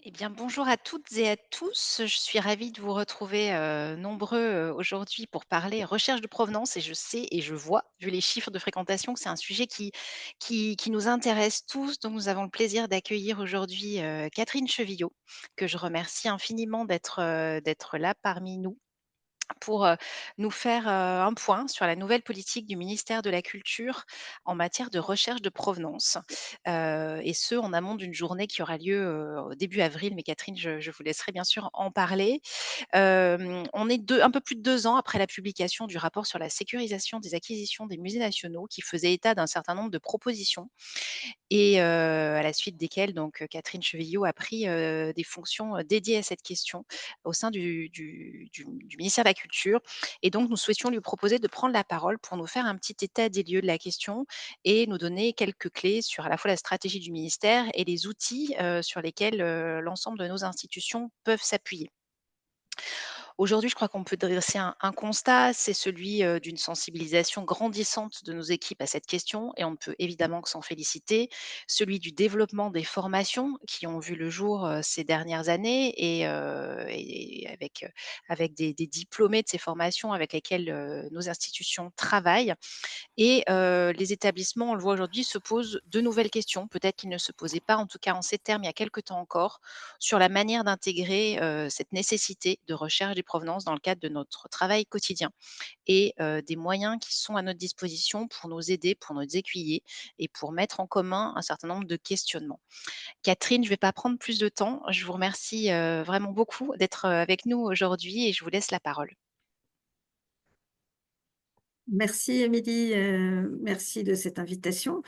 Eh bien, bonjour à toutes et à tous. Je suis ravie de vous retrouver nombreux aujourd'hui pour parler recherche de provenance. Et je sais et je vois, vu les chiffres de fréquentation, que c'est un sujet qui nous intéresse tous. Donc, nous avons le plaisir d'accueillir aujourd'hui Catherine Chevillot, que je remercie infiniment d'être là parmi nous pour, nous faire, un point sur la nouvelle politique du ministère de la Culture en matière de recherche de provenance, et ce, en amont d'une journée qui aura lieu, au début avril. Mais Catherine, je vous laisserai bien sûr en parler. On est un peu plus de 2 ans après la publication du rapport sur la sécurisation des acquisitions des musées nationaux qui faisait état d'un certain nombre de propositions et à la suite desquelles donc Catherine Chevillot a pris, des fonctions, dédiées à cette question au sein du ministère de la Culture. Et donc nous souhaitions lui proposer de prendre la parole pour nous faire un petit état des lieux de la question et nous donner quelques clés sur à la fois la stratégie du ministère et les outils, sur lesquels, l'ensemble de nos institutions peuvent s'appuyer. Aujourd'hui, je crois qu'on peut dresser un constat, c'est celui, d'une sensibilisation grandissante de nos équipes à cette question et on ne peut évidemment que s'en féliciter. Celui du développement des formations qui ont vu le jour, ces dernières années et avec des diplômés de ces formations avec lesquels, nos institutions travaillent. Et les établissements, on le voit aujourd'hui, se posent de nouvelles questions, peut-être qu'ils ne se posaient pas, en tout cas en ces termes, il y a quelque temps encore, sur la manière d'intégrer, cette nécessité de recherche des provenances dans le cadre de notre travail quotidien et des moyens qui sont à notre disposition pour nous aider, pour nous aiguiller et pour mettre en commun un certain nombre de questionnements. Catherine, je ne vais pas prendre plus de temps. Je vous remercie, vraiment beaucoup d'être, avec nous aujourd'hui et je vous laisse la parole. Merci Émilie, merci de cette invitation.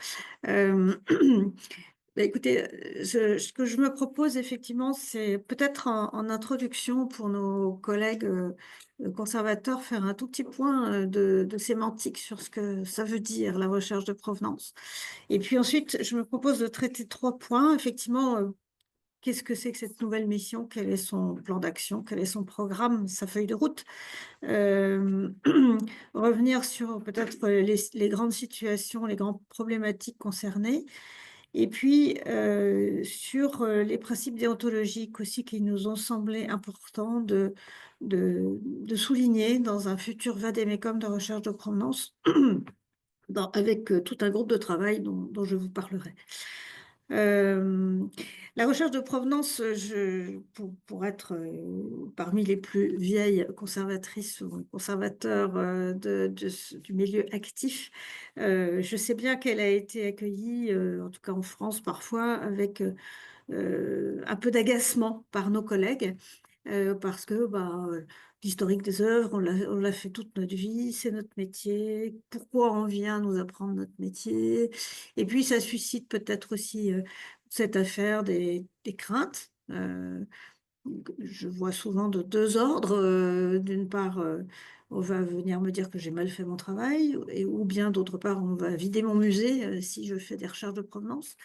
Écoutez, ce que je me propose effectivement, c'est peut-être en introduction pour nos collègues, conservateurs, faire un tout petit point, de sémantique sur ce que ça veut dire la recherche de provenance. Et puis ensuite, je me propose de traiter 3 points. Effectivement, qu'est-ce que c'est que cette nouvelle mission? Quel est son plan d'action? Quel est son programme, sa feuille de route? Hem, revenir sur peut-être les grandes situations, les grandes problématiques concernées et puis, sur, les principes déontologiques aussi qui nous ont semblé importants de souligner dans un futur vade-mecum de recherche de provenance avec, tout un groupe de travail dont je vous parlerai. Hem, la recherche de provenance, je pour être, parmi les plus vieilles conservatrices ou conservateurs, du milieu actif, je sais bien qu'elle a été accueillie, en tout cas en France parfois avec, un peu d'agacement par nos collègues, parce que, bah, l'historique des œuvres, on l'a fait toute notre vie, c'est notre métier. Pourquoi on vient nous apprendre notre métier? Et puis ça suscite peut-être aussi, cette affaire des craintes, je vois souvent de 2 ordres, d'une part, on va venir me dire que j'ai mal fait mon travail ou bien d'autre part, on va vider mon musée, si je fais des recherches de provenance.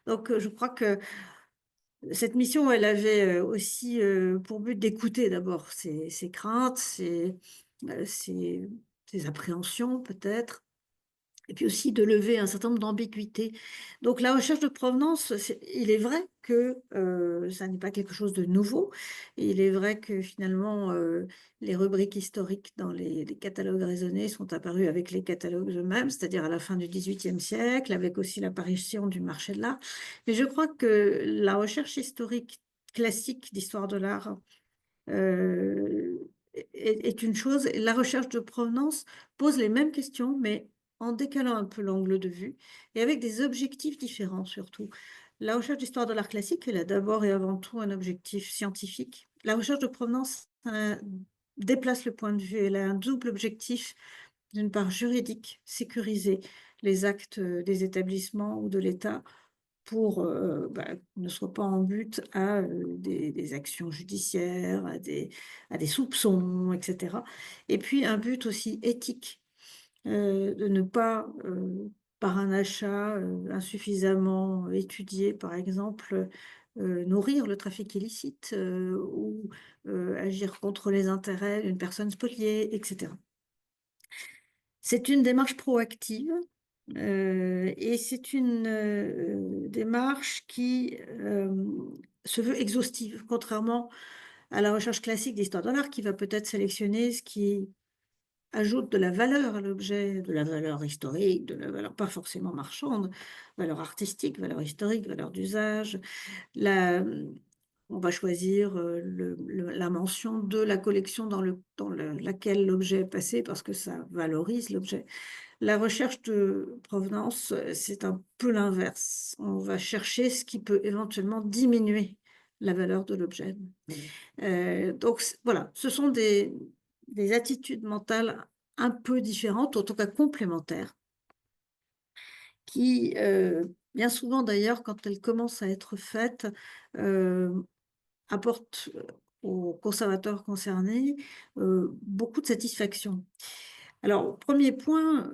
Donc, je crois que cette mission, elle avait, aussi, pour but d'écouter d'abord ces craintes, ces appréhensions peut-être et puis aussi de lever un certain nombre d'ambiguïtés. Donc la recherche de provenance, il est vrai que, ça n'est pas quelque chose de nouveau. Et il est vrai que finalement, les rubriques historiques dans les catalogues raisonnés sont apparues avec les catalogues eux-mêmes, c'est-à-dire à la fin du XVIIIe siècle, avec aussi l'apparition du marché de l'art. Mais je crois que la recherche historique classique d'histoire de l'art, est une chose. La recherche de provenance pose les mêmes questions, mais en décalant un peu l'angle de vue et avec des objectifs différents surtout. La recherche d'histoire de l'art classique, elle a d'abord et avant tout un objectif scientifique. La recherche de provenance, déplace le point de vue. Elle a un double objectif, d'une part juridique, sécuriser les actes, des établissements ou de l'État pour, bah, ne soit pas en but à, des actions judiciaires, à des soupçons et cetera. Et puis un but aussi éthique, de ne pas, par un achat, insuffisamment étudié par exemple, nourrir le trafic illicite, ou, agir contre les intérêts d'une personne spoliée et cetera. C'est une démarche proactive, et c'est une, démarche qui, se veut exhaustive, contrairement à la recherche classique d'histoire de l'art qui va peut-être sélectionner ce qui ajoute de la valeur à l'objet, de la valeur historique, de la valeur pas forcément marchande, valeur artistique, valeur historique, valeur d'usage. La, on va choisir, la mention de la collection laquelle l'objet est passé parce que ça valorise l'objet. La recherche de provenance, c'est un peu l'inverse. On va chercher ce qui peut éventuellement diminuer la valeur de l'objet. Donc voilà, ce sont des attitudes mentales un peu différentes, en tout cas complémentaires, qui, bien souvent d'ailleurs, quand elles commencent à être faites, heu, apportent, aux conservateurs concernés, beaucoup de satisfaction. Alors, premier point,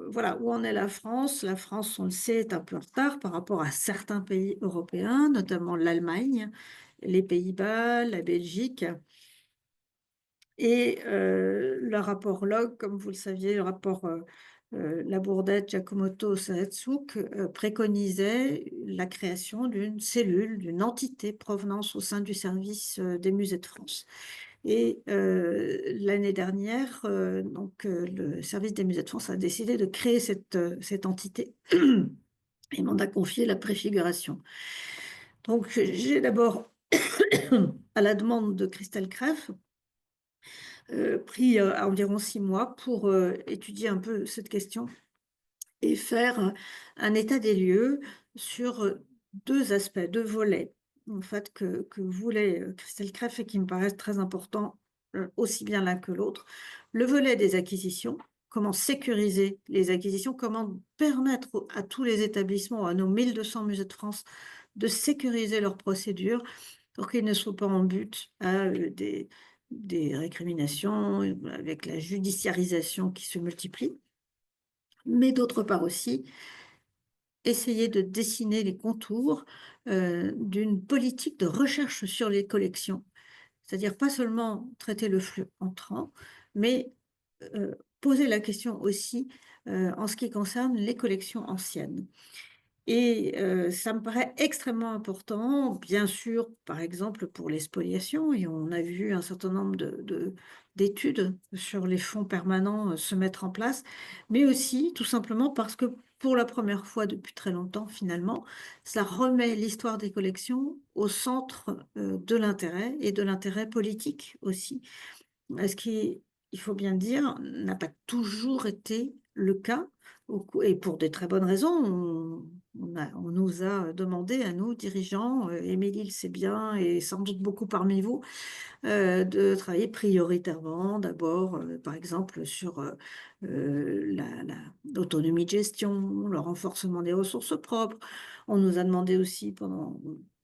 voilà, où en est la France? La France, on le sait, est un peu en retard par rapport à certains pays européens, notamment l'Allemagne, les Pays-Bas, la Belgique. Et le rapport Log, comme vous le saviez, le rapport, Labourdette, Giacomotto, Sahatsuk, préconisait la création d'une cellule, d'une entité provenance au sein du service, des musées de France. Et l'année dernière, le service des musées de France a décidé de créer cette entité et m'en a confié la préfiguration. Donc j'ai d'abord, à la demande de Christelle Crève, pris, environ 6 mois pour, étudier un peu cette question et faire, un état des lieux sur, 2 aspects, 2 volets, en fait, que voulait, Christelle Crève et qui me paraissent très importants, aussi bien l'un que l'autre. Le volet des acquisitions, comment sécuriser les acquisitions, comment permettre à tous les établissements, à nos 1 200 musées de France, de sécuriser leurs procédures pour qu'ils ne soient pas en but à, des récriminations, avec la judiciarisation qui se multiplie. Mais d'autre part aussi, essayer de dessiner les contours, d'une politique de recherche sur les collections. C'est-à-dire pas seulement traiter le flux entrant, mais, poser la question aussi, en ce qui concerne les collections anciennes. Et ça me paraît extrêmement important, bien sûr, par exemple, pour les spoliations et on a vu un certain nombre d'études sur les fonds permanents, se mettre en place, mais aussi tout simplement parce que pour la première fois depuis très longtemps finalement, ça remet l'histoire des collections au centre, de l'intérêt et de l'intérêt politique aussi. Ce qui, il faut bien dire, n'a pas toujours été le cas et pour des très bonnes raisons. On nous a demandé à nous, dirigeants, Émilie le sait bien et sans doute beaucoup parmi vous, de travailler prioritairement d'abord, par exemple sur, l'autonomie de gestion, le renforcement des ressources propres. On nous a demandé aussi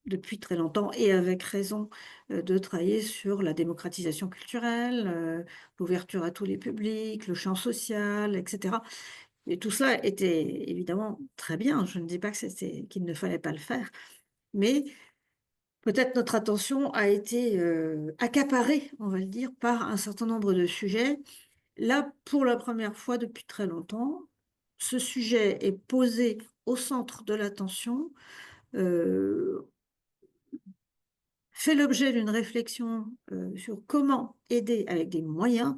depuis très longtemps et avec raison, de travailler sur la démocratisation culturelle, l'ouverture à tous les publics, le champ social et cetera. Et tout cela était évidemment très bien. Je ne dis pas qu'il ne fallait pas le faire, mais peut-être notre attention a été, accaparée, on va le dire, par un certain nombre de sujets. Là, pour la première fois depuis très longtemps, ce sujet est posé au centre de l'attention, heu, fait l'objet d'une réflexion, sur comment aider avec des moyens,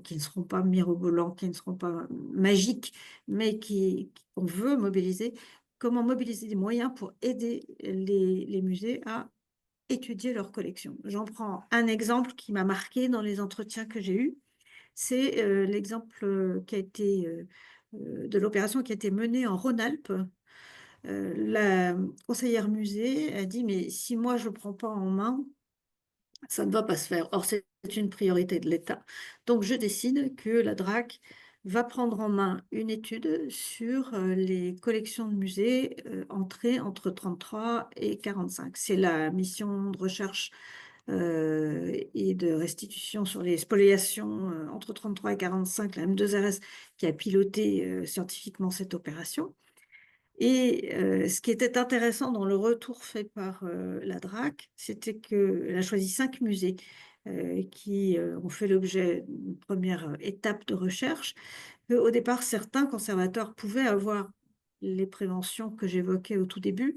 qui ne seront pas mirobolants, qui ne seront pas magiques, mais qu'on veut mobiliser. Comment mobiliser des moyens pour aider les musées à étudier leur collection. J'en prends un exemple qui m'a marqué dans les entretiens que j'ai eus. C'est, l'exemple, qui a été, de l'opération qui a été menée en Rhône-Alpes. La conseillère musée a dit: «Mais si moi je ne prends pas en main, ça ne va pas se faire. Or c'est une priorité de l'État. Donc je décide que la DRAC va prendre en main une étude sur, les collections de musées, entrées entre 33 et 45». C'est la mission de recherche, et de restitution sur les spoliations, entre 33 et 45, la M2RS, qui a piloté, scientifiquement cette opération. Et ce qui était intéressant dans le retour fait par, la DRAC, c'était qu'elle a choisi 5 musées, qui, ont fait l'objet d'une première étape de recherche. Qu'au départ, certains conservateurs pouvaient avoir les préventions que j'évoquais au tout début,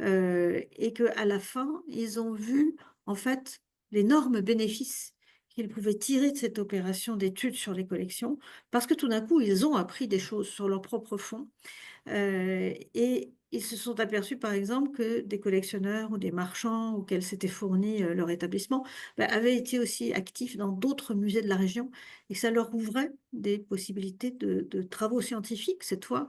et qu'à la fin, ils ont vu, en fait, l'énorme bénéfice qu'ils pouvaient tirer de cette opération d'étude sur les collections, parce que tout d'un coup, ils ont appris des choses sur leur propre fonds. Et ils se sont aperçus, par exemple, que des collectionneurs ou des marchands auxquels s'était fourni, leur établissement, bah, avaient été aussi actifs dans d'autres musées de la région et que ça leur ouvrait des possibilités de travaux scientifiques, cette fois,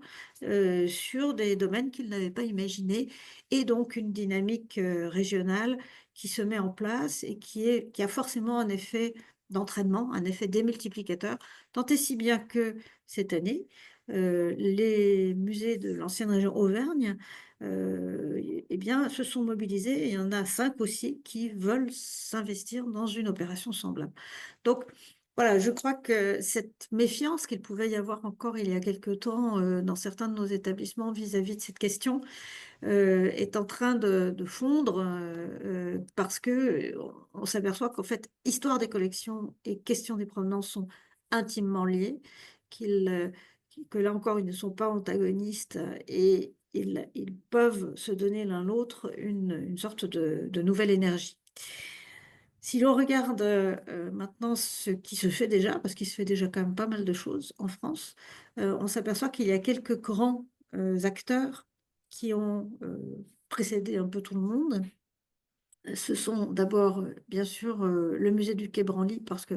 sur des domaines qu'ils n'avaient pas imaginés et donc une dynamique, régionale qui se met en place et qui a forcément un effet d'entraînement, un effet démultiplicateur, tant et si bien que cette année, les musées de l'ancienne région Auvergne, et bien, se sont mobilisés et il y en a 5 aussi qui veulent s'investir dans une opération semblable. Donc voilà, je crois que cette méfiance qu'il pouvait y avoir encore il y a quelque temps, dans certains de nos établissements vis-à-vis de cette question, est en train de fondre, parce que, on s'aperçoit qu'en fait, histoire des collections et question des provenances sont intimement liées, qu'ils, que là encore, ils ne sont pas antagonistes, et ils peuvent se donner l'un l'autre une sorte de nouvelle énergie. Si l'on regarde, maintenant ce qui se fait déjà, parce qu'il se fait déjà quand même pas mal de choses en France, on s'aperçoit qu'il y a quelques grands, acteurs qui ont, précédé un peu tout le monde. Ce sont d'abord, bien sûr, le musée du Quai Branly parce que,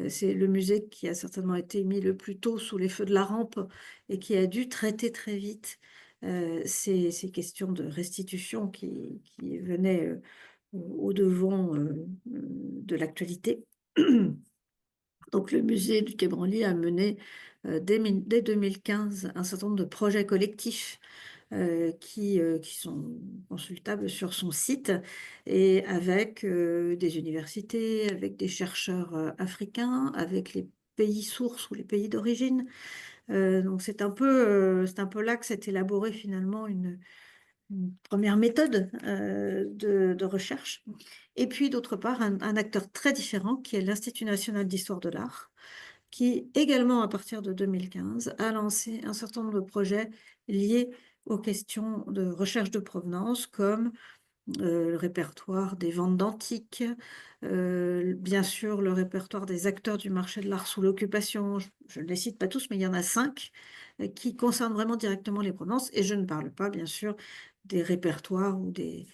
c'est le musée qui a certainement été mis le plus tôt sous les feux de la rampe et qui a dû traiter très vite, ces questions de restitution qui venaient, au devant, de l'actualité. Donc le musée du Quai Branly a mené, dès 2015 un certain nombre de projets collectifs, qui sont consultables sur son site et avec, des universités, avec des chercheurs, africains, avec les pays sources ou les pays d'origine. Donc c'est un peu là que s'est élaborée finalement une 1 méthode, de recherche et puis d'autre part un acteur très différent qui est l'Institut national d'histoire de l'art, qui également à partir de 2015 a lancé un certain nombre de projets liés aux questions de recherche de provenance comme le répertoire des ventes d'antiques, bien sûr le répertoire des acteurs du marché de l'art sous l'occupation. Je ne les cite pas tous, mais il y en a 5 qui concernent vraiment directement les provenances et je ne parle pas bien sûr des répertoires ou des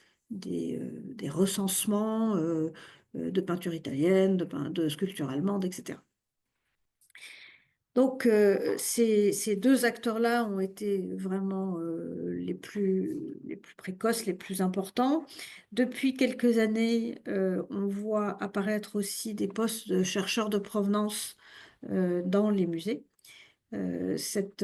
recensements, de peinture italienne, de sculpture allemande et cetera. Donc, ces 2 acteurs-là ont été vraiment, les plus précoces, les plus importants. Depuis quelques années, on voit apparaître aussi des postes de chercheurs de provenance, dans les musées. C'est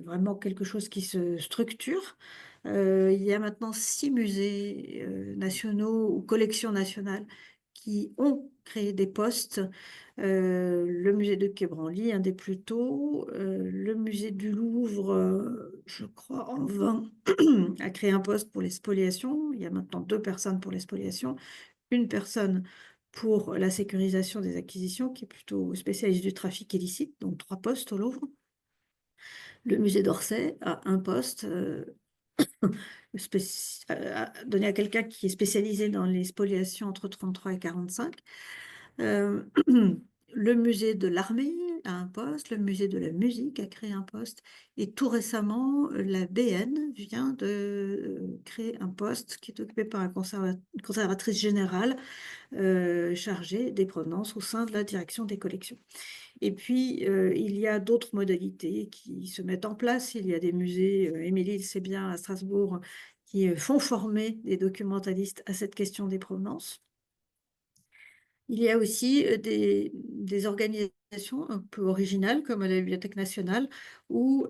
vraiment quelque chose qui se structure. Il y a maintenant 6 musées, nationaux ou collections nationales qui ont créé des postes. Le musée de Quai Branly, un des plus tôt, le musée du Louvre, je crois en 20 a créé un poste pour les spoliations. Il y a maintenant 2 personnes pour les spoliations, une personne pour la sécurisation des acquisitions qui est plutôt spécialiste du trafic illicite, donc 3 postes au Louvre. Le musée d'Orsay a un poste, donné à quelqu'un qui est spécialisé dans les spoliations entre 33 et 45. Heu, le musée de l'armée a un poste, le musée de la musique a créé un poste et tout récemment, la BN vient de, créer un poste qui est occupé par une conservatrice générale, chargée des provenances au sein de la direction des collections. Et puis, il y a d'autres modalités qui se mettent en place. Il y a des musées, Émilie le sait bien à Strasbourg, qui, font former des documentalistes à cette question des provenances. Il y a aussi, des organisations un peu originales comme la Bibliothèque nationale où,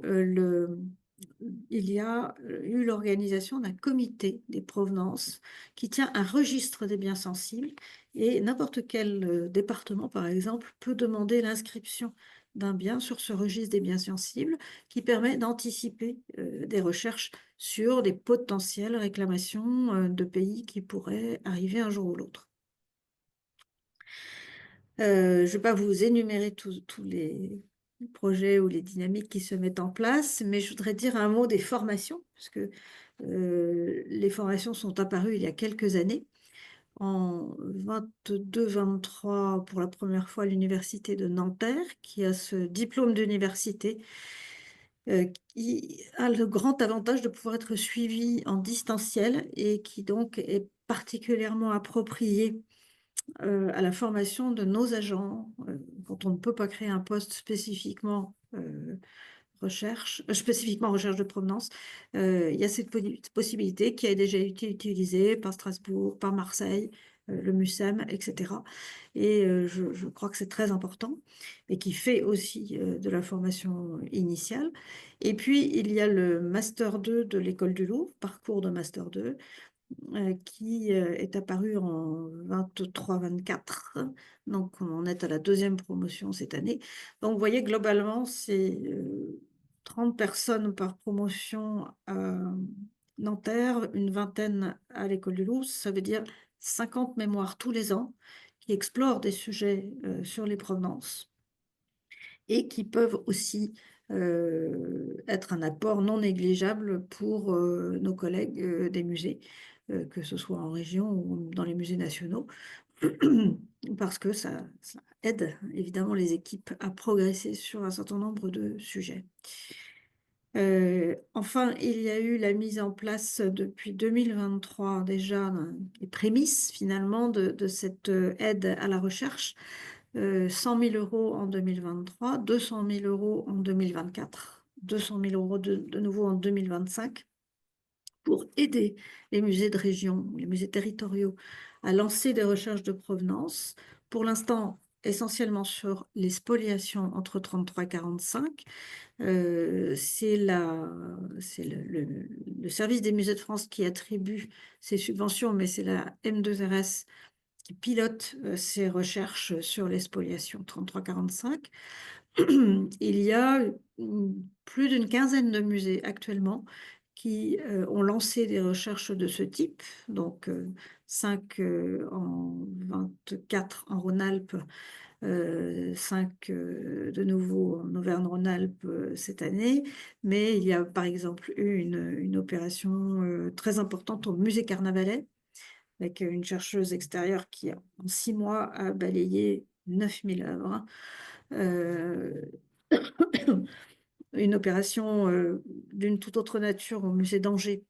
il y a, eu l'organisation d'un comité des provenances qui tient un registre des biens sensibles et n'importe quel, département, par exemple, peut demander l'inscription d'un bien sur ce registre des biens sensibles qui permet d'anticiper, des recherches sur des potentielles réclamations, de pays qui pourraient arriver un jour ou l'autre. Je ne vais pas vous énumérer tous les projets ou les dynamiques qui se mettent en place, mais je voudrais dire un mot des formations, parce que, les formations sont apparues il y a quelques années. En 22-23, pour la première fois, l'université de Nanterre, qui a ce diplôme d'université, qui a le grand avantage de pouvoir être suivi en distanciel et qui donc est particulièrement approprié à la formation de nos agents, quand on ne peut pas créer un poste spécifiquement recherche de provenance. Il y a cette possibilité qui a déjà été utilisée par Strasbourg, par Marseille, le MUSEM, etc. Et je crois que c'est très important et qui fait aussi de la formation initiale. Et puis, il y a le Master 2 de l'École du Louvre, parcours de Master 2, qui est apparu en 23-24. Donc, on est à la deuxième promotion cette année. Donc, vous voyez, globalement, c'est 30 personnes par promotion à Nanterre, une vingtaine à l'École du Louvre. Ça veut dire 50 mémoires tous les ans qui explorent des sujets sur les provenances et qui peuvent aussi être un apport non négligeable pour nos collègues des musées, que ce soit en région ou dans les musées nationaux, parce que ça aide évidemment les équipes à progresser sur un certain nombre de sujets. Enfin, il y a eu la mise en place depuis 2023 déjà les prémices finalement de cette aide à la recherche. 100 000 euros en 2023, 200 000 euros en 2024, 200 000 euros de nouveau en 2025 pour aider les musées de région, les musées territoriaux à lancer des recherches de provenance. Pour l'instant, essentiellement sur les spoliations entre 33 et 45. C'est le service des musées de France qui attribue ces subventions, mais c'est la M2RS qui pilote ces recherches sur les spoliations 33-45. Il y a plus d'une quinzaine de musées actuellement qui ont lancé des recherches de ce type, donc 5 en 24 en Rhône-Alpes, 5 de nouveau en Auvergne-Rhône-Alpes cette année, mais il y a par exemple eu une opération très importante au musée Carnavalet, avec une chercheuse extérieure qui, en 6 mois, a balayé 9000 œuvres. Euh, une opération d'une toute autre nature au musée d'Angers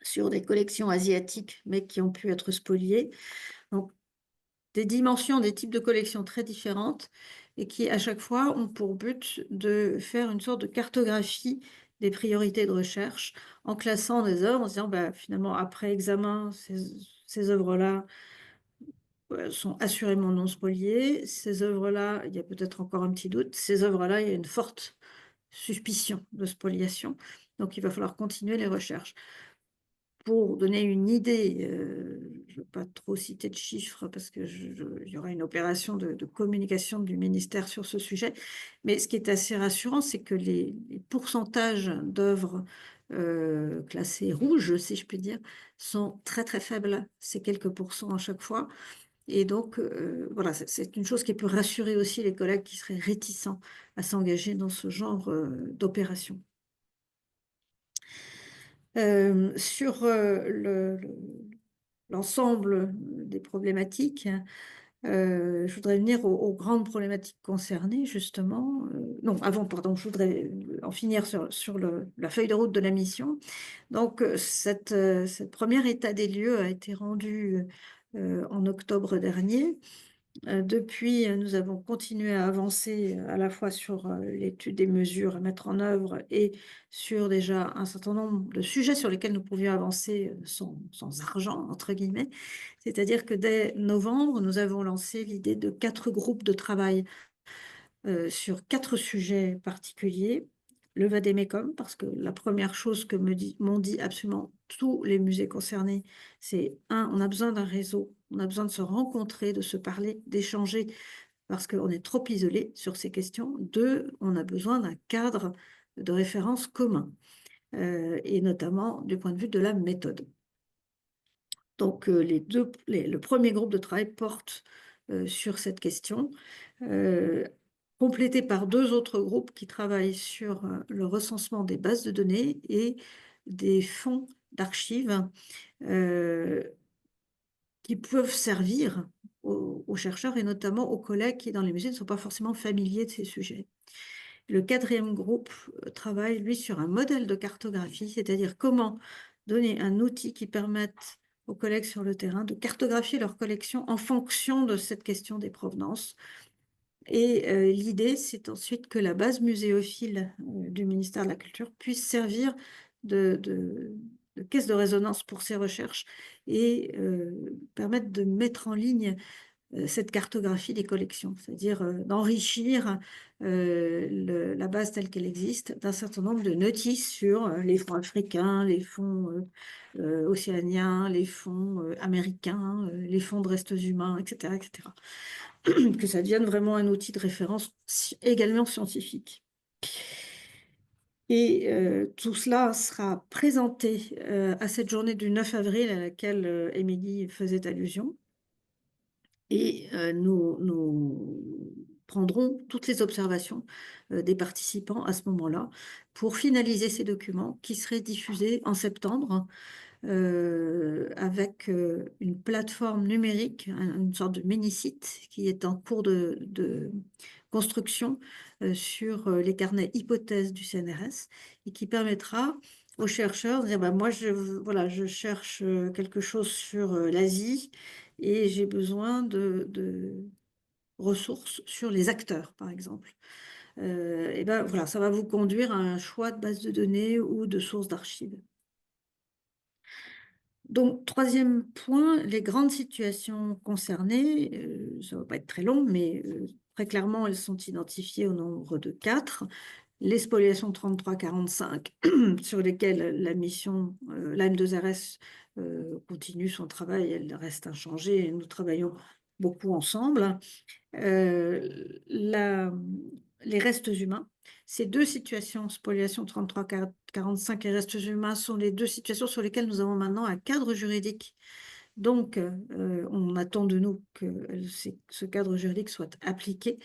sur des collections asiatiques, mais qui ont pu être spoliées. Donc, des dimensions, des types de collections très différentes et qui, à chaque fois, ont pour but de faire une sorte de cartographie des priorités de recherche en classant des œuvres, en se disant, bah, finalement, après examen, ces œuvres-là sont assurément non spoliées. Ces œuvres-là, il y a peut-être encore un petit doute. Ces œuvres-là, il y a une forte suspicion de spoliation. Donc, il va falloir continuer les recherches. Pour donner une idée, je ne veux pas trop citer de chiffres parce que il y aura une opération de communication du ministère sur ce sujet, mais ce qui est assez rassurant, c'est que les pourcentages d'œuvres classées rouges, si je puis dire, sont très très faibles. C'est quelques pourcents à chaque fois. Et donc, voilà, c'est une chose qui peut rassurer aussi les collègues qui seraient réticents à s'engager dans ce genre d'opération. Sur l'ensemble des problématiques, je voudrais venir aux grandes problématiques concernées, justement. Non, avant, pardon, je voudrais en finir sur la feuille de route de la mission. Donc, cette première état des lieux a été rendue en octobre dernier. Depuis, nous avons continué à avancer à la fois sur l'étude des mesures à mettre en œuvre et sur déjà un certain nombre de sujets sur lesquels nous pouvions avancer sans argent, entre guillemets. C'est-à-dire que dès novembre, nous avons lancé l'idée de 4 groupes de travail sur 4 sujets particuliers. Le vadémécum, parce que la première chose que m'ont dit absolument tous les musées concernés, c'est on a besoin d'un réseau, on a besoin de se rencontrer, de se parler, d'échanger, parce qu'on est trop isolé sur ces questions. 2, on a besoin d'un cadre de référence commun, et notamment du point de vue de la méthode. Donc, le premier groupe de travail porte sur cette question, complété par 2 autres groupes qui travaillent sur le recensement des bases de données et des fonds d'archives euh, qui peuvent servir aux chercheurs et notamment aux collègues qui, dans les musées, ne sont pas forcément familiers de ces sujets. Le quatrième groupe travaille, lui, sur un modèle de cartographie, c'est-à-dire comment donner un outil qui permette aux collègues sur le terrain de cartographier leur collection en fonction de cette question des provenances. Et l'idée, c'est ensuite que la base muséophile du ministère de la Culture puisse servir de caisse de résonance pour ces recherches et permettre de mettre en ligne cette cartographie des collections, c'est-à-dire d'enrichir la base telle qu'elle existe d'un certain nombre de notices sur les fonds africains, les fonds océaniens, les fonds américains, les fonds de restes humains, etc., etc. Que ça devienne vraiment un outil de référence également scientifique. Et tout cela sera présenté à cette journée du 9 avril à laquelle Émilie faisait allusion. Et nous prendrons toutes les observations des participants à ce moment-là pour finaliser ces documents qui seraient diffusés en septembre avec une plateforme numérique, une sorte de mini-site qui est en cours de construction sur les carnets hypothèses du CNRS et qui permettra aux chercheurs de dire, bah, moi, voilà, je cherche quelque chose sur l'Asie et j'ai besoin de ressources sur les acteurs, par exemple. Et ben voilà, ça va vous conduire à un choix de base de données ou de sources d'archives. Donc, troisième point, les grandes situations concernées, ça ne va pas être très long, mais très clairement, elles sont identifiées au nombre de 4. Les spoliations 33-45, sur lesquelles la mission, l'AM2RS continue son travail, elle reste inchangée, et nous travaillons beaucoup ensemble. Les restes humains. Ces deux situations, spoliation 33-45 et restes humains, sont les deux situations sur lesquelles nous avons maintenant un cadre juridique. Donc, on attend de nous que ce cadre juridique soit appliqué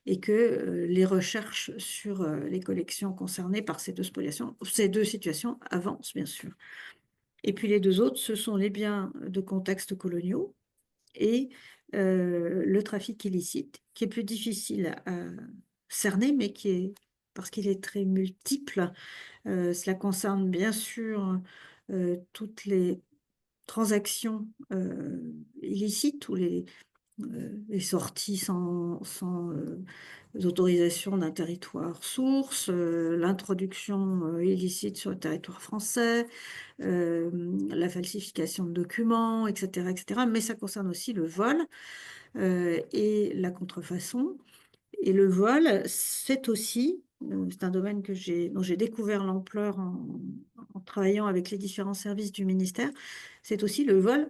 et que les recherches sur les collections concernées par ces deux spoliations, ces deux situations avancent, bien sûr. Et puis les deux autres, ce sont les biens de contexte coloniaux et le trafic illicite, qui est plus difficile à cerner, mais qui est, parce qu'il est très multiple, cela concerne bien sûr toutes les transactions illicites ou les sorties sans autorisation d'un territoire source, l'introduction illicite sur le territoire français, la falsification de documents, etc., etc. Mais ça concerne aussi le vol et la contrefaçon. Et le vol, c'est aussi, c'est un domaine dont j'ai découvert l'ampleur en travaillant avec les différents services du ministère, c'est aussi le vol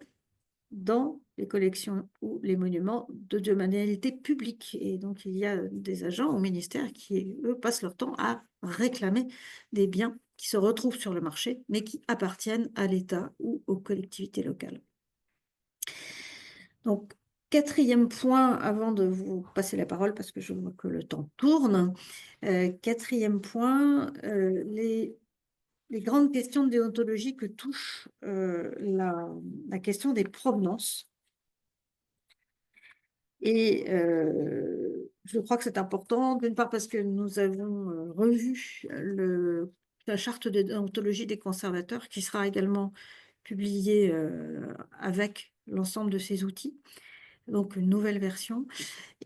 dans les collections ou les monuments de domanialité publique. Et donc, il y a des agents au ministère qui, eux, passent leur temps à réclamer des biens qui se retrouvent sur le marché, mais qui appartiennent à l'État ou aux collectivités locales. Donc, quatrième point, avant de vous passer la parole, parce que je vois que le temps tourne, quatrième point, les grandes questions de déontologie que touche la question des provenances. Et je crois que c'est important, d'une part parce que nous avons revu la charte de déontologie des conservateurs, qui sera également publiée avec l'ensemble de ces outils, donc une nouvelle version.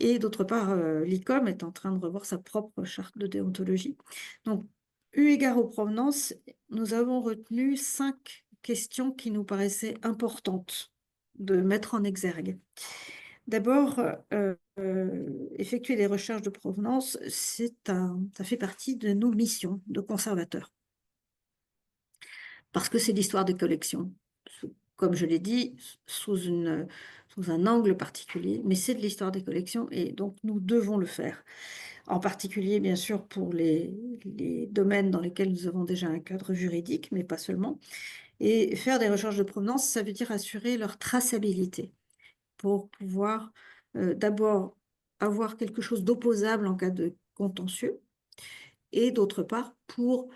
Et d'autre part, l'ICOM est en train de revoir sa propre charte de déontologie. Donc, eu égard aux provenances, nous avons retenu 5 questions qui nous paraissaient importantes de mettre en exergue. D'abord, effectuer des recherches de provenance, ça fait partie de nos missions de conservateurs. Parce que c'est l'histoire des collections. Comme je l'ai dit, sous un angle particulier, mais c'est de l'histoire des collections et donc nous devons le faire. En particulier, bien sûr, pour les domaines dans lesquels nous avons déjà un cadre juridique, mais pas seulement. Et faire des recherches de provenance, ça veut dire assurer leur traçabilité pour pouvoir d'abord avoir quelque chose d'opposable en cas de contentieux et d'autre part pour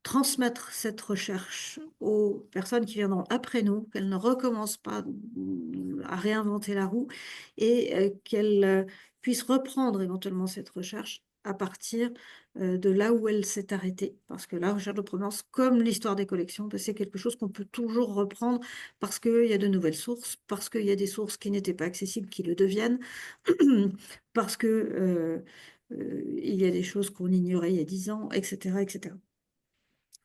transmettre cette recherche aux personnes qui viendront après nous, qu'elles ne recommencent pas à réinventer la roue et qu'elles puissent reprendre éventuellement cette recherche à partir de là où elle s'est arrêtée. Parce que la recherche de provenance, comme l'histoire des collections, ben, c'est quelque chose qu'on peut toujours reprendre parce qu'il y a de nouvelles sources, parce qu'il y a des sources qui n'étaient pas accessibles qui le deviennent, parce que il y a des choses qu'on ignorait il y a 10 ans, etc., etc.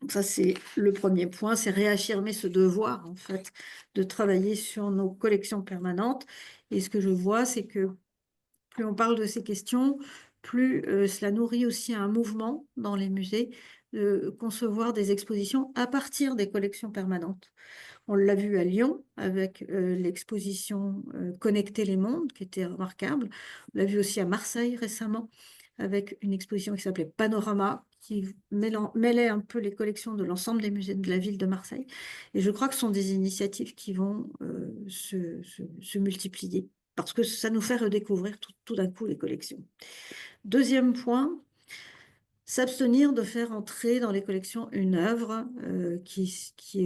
Donc ça, c'est le premier point, c'est réaffirmer ce devoir, en fait, de travailler sur nos collections permanentes. Et ce que je vois, c'est que plus on parle de ces questions, plus cela nourrit aussi un mouvement dans les musées de concevoir des expositions à partir des collections permanentes. On l'a vu à Lyon avec l'exposition Connecter les mondes, qui était remarquable. On l'a vu aussi à Marseille récemment avec une exposition qui s'appelait Panorama, qui mêlait un peu les collections de l'ensemble des musées de la ville de Marseille. Et je crois que ce sont des initiatives qui vont se multiplier, parce que ça nous fait redécouvrir tout d'un coup les collections. Deuxième point, s'abstenir de faire entrer dans les collections une œuvre qui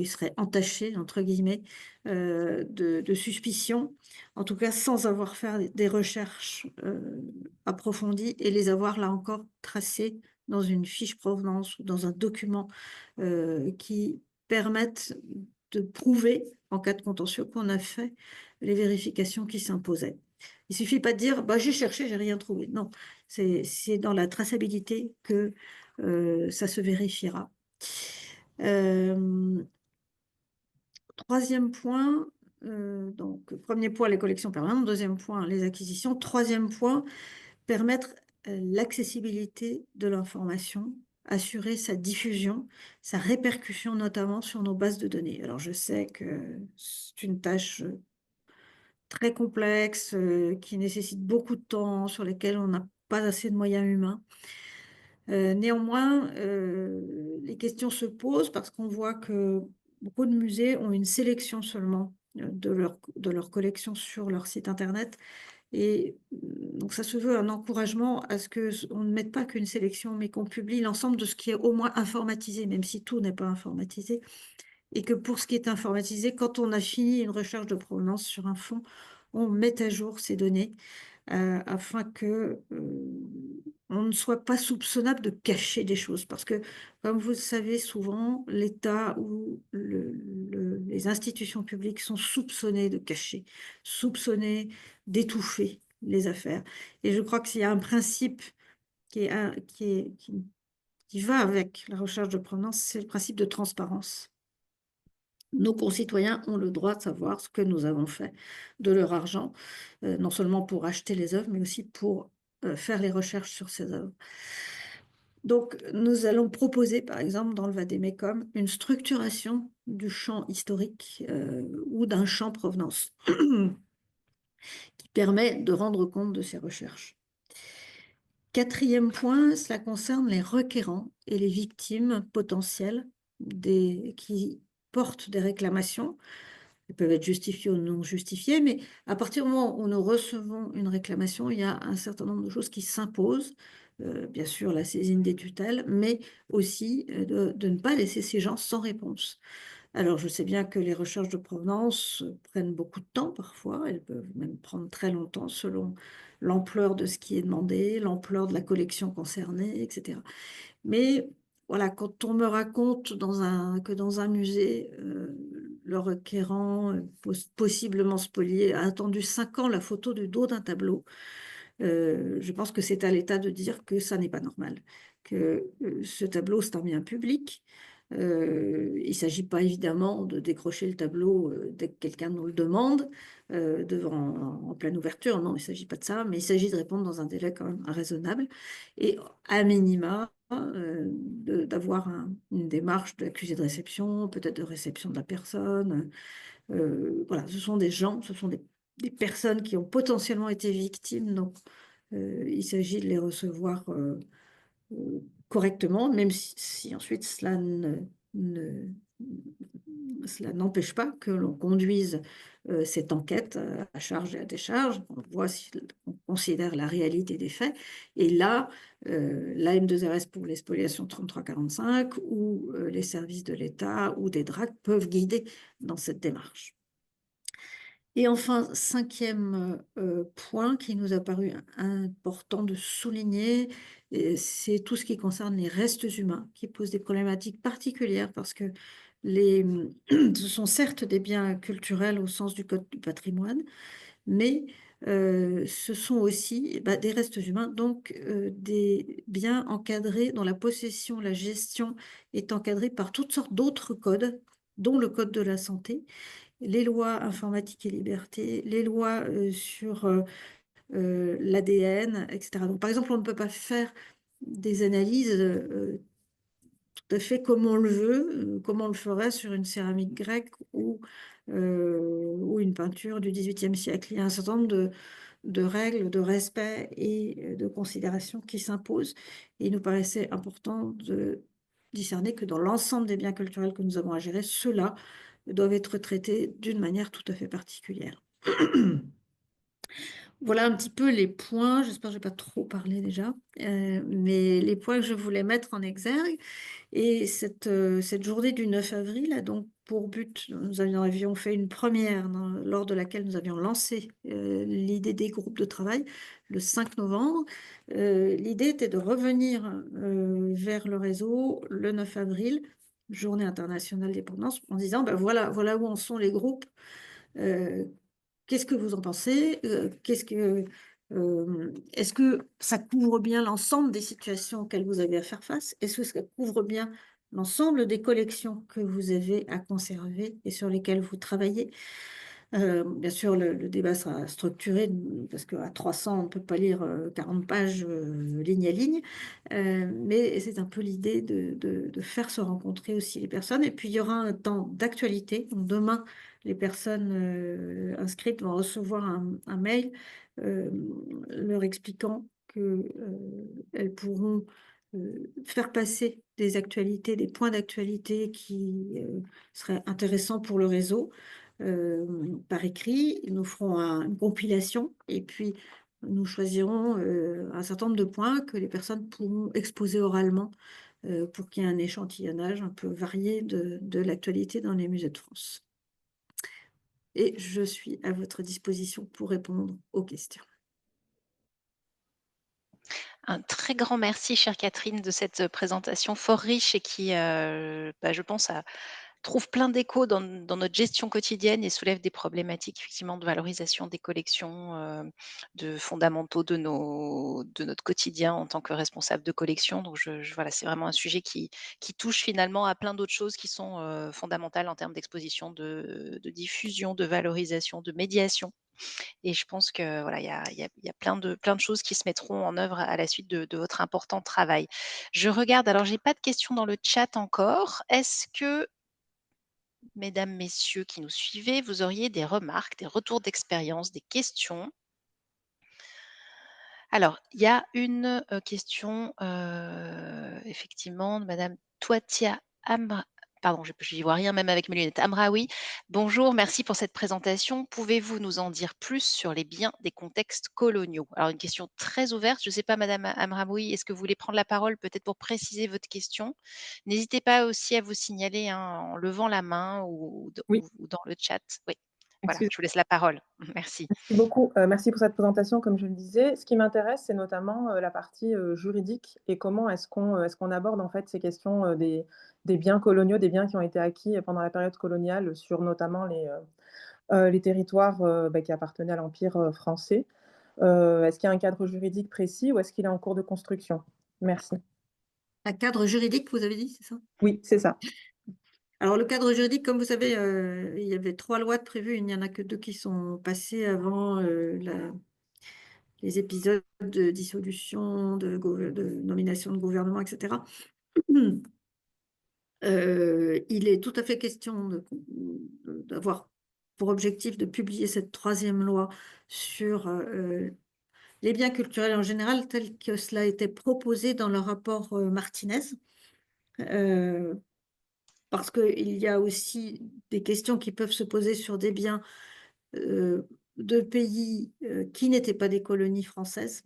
serait entachée, entre guillemets, de suspicion, en tout cas sans avoir fait des recherches approfondies et les avoir, là encore, tracées dans une fiche provenance ou dans un document qui permettent de prouver, en cas de contentieux, qu'on a fait les vérifications qui s'imposaient. Il suffit pas de dire bah, j'ai cherché, j'ai rien trouvé. Non, c'est dans la traçabilité que ça se vérifiera. Troisième point, donc premier point, les collections permanentes. Deuxième point, les acquisitions. Troisième point, permettre l'accessibilité de l'information, assurer sa diffusion, sa répercussion notamment sur nos bases de données. Alors je sais que c'est une tâche très complexe, qui nécessite beaucoup de temps, sur lesquels on n'a pas assez de moyens humains. Néanmoins, les questions se posent parce qu'on voit que beaucoup de musées ont une sélection seulement de leur collection sur leur site internet. Et donc ça se veut un encouragement à ce qu'on ne mette pas qu'une sélection, mais qu'on publie l'ensemble de ce qui est au moins informatisé, même si tout n'est pas informatisé. Et que pour ce qui est informatisé, quand on a fini une recherche de provenance sur un fonds, on met à jour ces données afin que on ne soit pas soupçonnable de cacher des choses. Parce que, comme vous le savez, souvent, l'État ou les institutions publiques sont soupçonnées de cacher, soupçonnées d'étouffer les affaires. Et je crois que s'il y a un principe qui est qui va avec la recherche de provenance, c'est le principe de transparence. Nos concitoyens ont le droit de savoir ce que nous avons fait de leur argent, non seulement pour acheter les œuvres, mais aussi pour faire les recherches sur ces œuvres. Donc, nous allons proposer, par exemple, dans le Vadémécum, une structuration du champ historique ou d'un champ provenance qui permet de rendre compte de ces recherches. Quatrième point, cela concerne les requérants et les victimes potentielles qui portent des réclamations. Elles peuvent être justifiées ou non justifiées, mais à partir du moment où nous recevons une réclamation, il y a un certain nombre de choses qui s'imposent. Bien sûr, la saisine des tutelles, mais aussi de ne pas laisser ces gens sans réponse. Alors, je sais bien que les recherches de provenance prennent beaucoup de temps parfois, elles peuvent même prendre très longtemps selon l'ampleur de ce qui est demandé, l'ampleur de la collection concernée, etc. Mais voilà, quand on me raconte que dans un musée, le requérant, possiblement spolié, a attendu 5 ans la photo du dos d'un tableau, je pense que c'est à l'État de dire que ça n'est pas normal, que ce tableau, c'est un bien public. Il ne s'agit pas évidemment de décrocher le tableau dès que quelqu'un nous le demande, en pleine ouverture. Non, il ne s'agit pas de ça, mais il s'agit de répondre dans un délai quand même raisonnable. Et à minima, d'avoir une démarche d'accusé de réception, peut-être de réception de la personne. Voilà, ce sont des gens, ce sont des personnes qui ont potentiellement été victimes, donc il s'agit de les recevoir correctement, même si ensuite cela ne cela n'empêche pas que l'on conduise, cette enquête, à charge et à décharge. On voit si on considère la réalité des faits et là, l'AM2RS pour les spoliations 33-45 ou, les services de l'État ou des DRAC peuvent guider dans cette démarche. Et enfin, cinquième point qui nous a paru important de souligner, c'est tout ce qui concerne les restes humains qui posent des problématiques particulières parce que ce sont certes des biens culturels au sens du code du patrimoine, mais ce sont aussi, bah, des restes humains, donc des biens encadrés dont la possession, la gestion est encadrée par toutes sortes d'autres codes, dont le code de la santé, les lois informatique et liberté, les lois, sur, l'ADN et cetera. Donc par exemple, on ne peut pas faire des analyses, tout à fait comme on le veut, comme on le ferait sur une céramique grecque ou une peinture du XVIIIe siècle. Il y a un certain nombre de règles, de respect et de considérations qui s'imposent et il nous paraissait important de discerner que dans l'ensemble des biens culturels que nous avons à gérer, ceux-là doivent être traités d'une manière tout à fait particulière. Voilà un petit peu les points, j'espère que j'ai pas trop parlé déjà, mais les points que je voulais mettre en exergue et cette journée du 9 avril a donc pour but avions fait une première lors de laquelle nous avions lancé, l'idée des groupes de travail le 5 novembre. L'idée était de revenir, vers le réseau le 9 avril, Journée internationale des dépendance, en disant: «Bah, voilà où en sont les groupes, heu, qu'est-ce que vous en pensez? Est-ce que ça couvre bien l'ensemble des situations auxquelles vous avez à faire face? Est-ce que ça couvre bien l'ensemble des collections que vous avez à conserver et sur lesquelles vous travaillez?» Bien sûr, le débat sera structuré, parce qu'à 300, on ne peut pas lire, 40 pages, ligne à ligne. Mais c'est un peu l'idée de faire se rencontrer aussi les personnes et puis il y aura un temps d'actualité. Donc demain, les personnes, inscrites vont recevoir un mail, leur expliquant que, elles pourront, faire passer des actualités, des points d'actualité qui, seraient intéressants pour le réseau par écrit. Nous ferons une compilation et puis nous choisirons, un certain nombre de points que les personnes pourront exposer oralement, pour qu'il y ait un échantillonnage un peu varié de l'actualité dans les musées de France. Et je suis à votre disposition pour répondre aux questions. Un très grand merci, chère Catherine, de cette présentation fort riche et qui, bah, je pense, trouve plein d'échos dans notre gestion quotidienne et soulève des problématiques effectivement de valorisation des collections, de fondamentaux de notre quotidien en tant que responsable de collection. Donc voilà, c'est vraiment un sujet qui touche finalement à plein d'autres choses qui sont, fondamentales en termes d'exposition, de diffusion, de valorisation, de médiation. Et je pense que voilà, il y a plein de choses qui se mettront en œuvre à la suite de votre important travail. Je regarde, alors j'ai pas de questions dans le chat encore. Est-ce que, mesdames, messieurs qui nous suivez, vous auriez des remarques, des retours d'expérience, des questions? Alors, il y a une, question, effectivement de madame Touatia pardon, j'y vois rien même avec mes lunettes. Amraoui: «Bonjour, merci pour cette présentation. Pouvez-vous nous en dire plus sur les biens des contextes coloniaux?» Alors une question très ouverte. Je ne sais pas madame Amraoui, est-ce que vous voulez prendre la parole peut-être pour préciser votre question? N'hésitez pas aussi à vous signaler, hein, en levant la main Oui, ou dans le chat. Oui, voilà, excusez je vous laisse la parole. Merci. merci beaucoup, merci pour cette présentation, comme je le disais. Ce qui m'intéresse, c'est notamment, la partie, juridique et comment est-ce qu'on aborde, en fait, ces questions, des biens coloniaux, des biens qui ont été acquis, pendant la période coloniale sur notamment les territoires, qui appartenaient à l'empire, français. Est-ce qu'il y a un cadre juridique précis ou est-ce qu'il est en cours de construction? Merci. Un cadre juridique, vous avez dit, c'est ça? Oui, c'est ça. Alors le cadre juridique, comme vous savez, il y avait 3 lois de prévues, il n'y en a que 2 qui sont passées avant, les épisodes de dissolution, de nomination de gouvernement et cetera. Il est tout à fait question d'avoir pour objectif de publier cette troisième loi sur, les biens culturels en général, tel que cela a été proposé dans le rapport, Martinez. Heu parce qu'il y a aussi des questions qui peuvent se poser sur des biens, de pays, qui n'étaient pas des colonies françaises,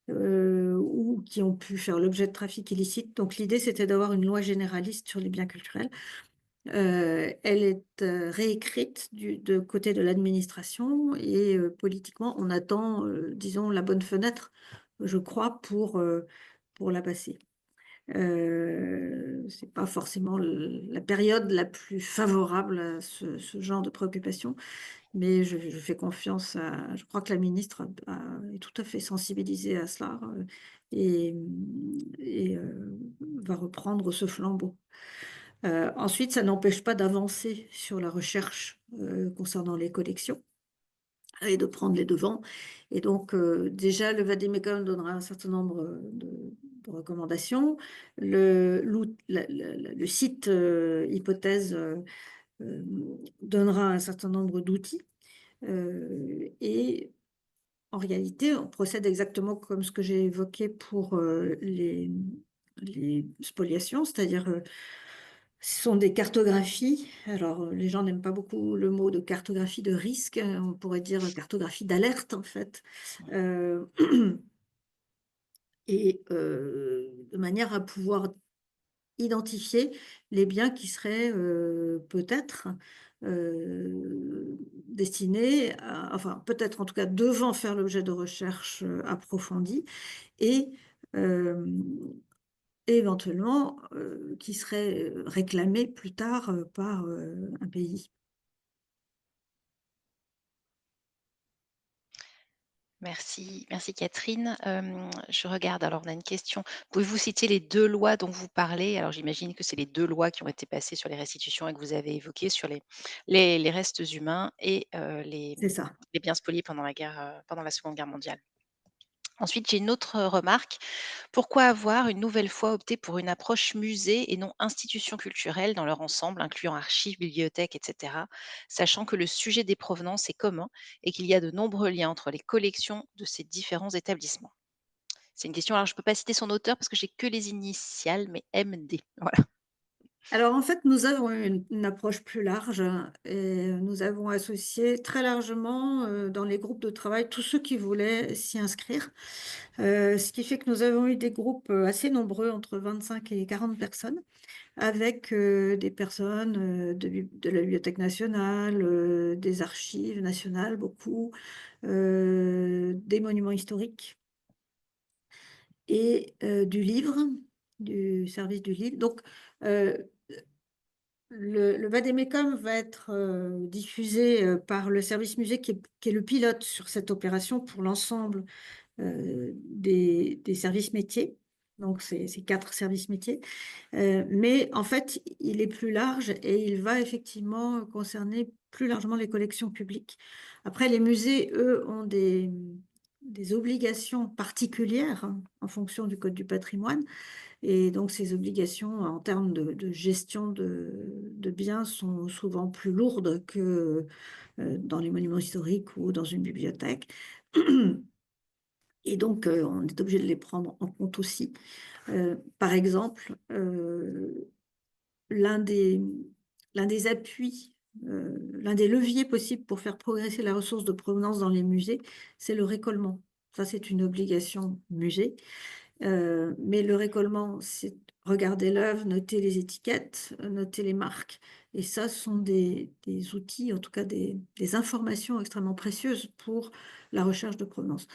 ou qui ont pu faire l'objet de trafics illicites. Donc l'idée, c'était d'avoir une loi généraliste sur les biens culturels. Elle est, réécrite de côté de l'administration et politiquement, on attend, disons la bonne fenêtre, je crois, pour la passer. C'est pas forcément la période la plus favorable à ce genre de préoccupation, mais je fais confiance à je crois que la ministre est tout à fait sensibilisée à cela, va reprendre ce flambeau. Ensuite, ça n'empêche pas d'avancer sur la recherche, concernant les collections et de prendre les devants et donc déjà le vade-mecum donnera un certain nombre, de recommandations. Le site, Hypothèse, donnera un certain nombre d'outils, et en réalité, on procède exactement comme ce que j'ai évoqué pour, les spoliations, c'est-à-dire, ce sont des cartographies. Alors, les gens n'aiment pas beaucoup le mot de cartographie de risque, on pourrait dire cartographie d'alerte, en fait, heu et de manière à pouvoir identifier les biens qui seraient, peut-être, destinés à enfin, peut-être en tout cas devant faire l'objet de recherches, approfondies et hem, éventuellement, qui seraient, réclamés plus tard, par, un pays. Merci, merci Catherine. Je regarde, alors on a une question. Pouvez-vous citer les 2 lois dont vous parlez? Alors j'imagine que c'est les 2 lois qui ont été passées sur les restitutions et que vous avez évoquées sur les restes humains et C'est ça. les biens spoliés pendant pendant la Seconde Guerre mondiale. Ensuite, j'ai une autre remarque. Pourquoi avoir une nouvelle fois opté pour une approche musée et non institution culturelle dans leur ensemble, incluant archives, bibliothèques, etc., sachant que le sujet des provenances est commun et qu'il y a de nombreux liens entre les collections de ces différents établissements? C'est une question, alors je ne peux pas citer son auteur parce que j'ai que les initiales, mais MD. Voilà. Alors en fait, nous avons eu une approche plus large et nous avons associé très largement, dans les groupes de travail tous ceux qui voulaient s'y inscrire. Ce qui fait que nous avons eu des groupes, assez nombreux, entre 25 et 40 personnes, avec, des personnes, de la Bibliothèque nationale, des archives nationales, beaucoup, des monuments historiques et du livre, du service du livre. Donc, heu le vade-mecum va être, diffusé, par le service musée qui est le pilote sur cette opération pour l'ensemble, des services métiers. Donc c'est 4 services métiers, mais en fait, il est plus large et il va effectivement concerner plus largement les collections publiques. Après les musées, eux, ont des obligations particulières en fonction du code du patrimoine et donc ces obligations en termes de gestion de biens sont souvent plus lourdes que, dans les monuments historiques ou dans une bibliothèque et donc on est obligé de les prendre en compte aussi. Par exemple, l'un des l'un des appuis, l'un des leviers possibles pour faire progresser la ressource de provenance dans les musées, c'est le récolement. Ça, c'est une obligation musée. Mais le récolement, c'est regarder l'œuvre, noter les étiquettes, noter les marques et ça, ce sont des outils, en tout cas des informations extrêmement précieuses pour la recherche de provenance.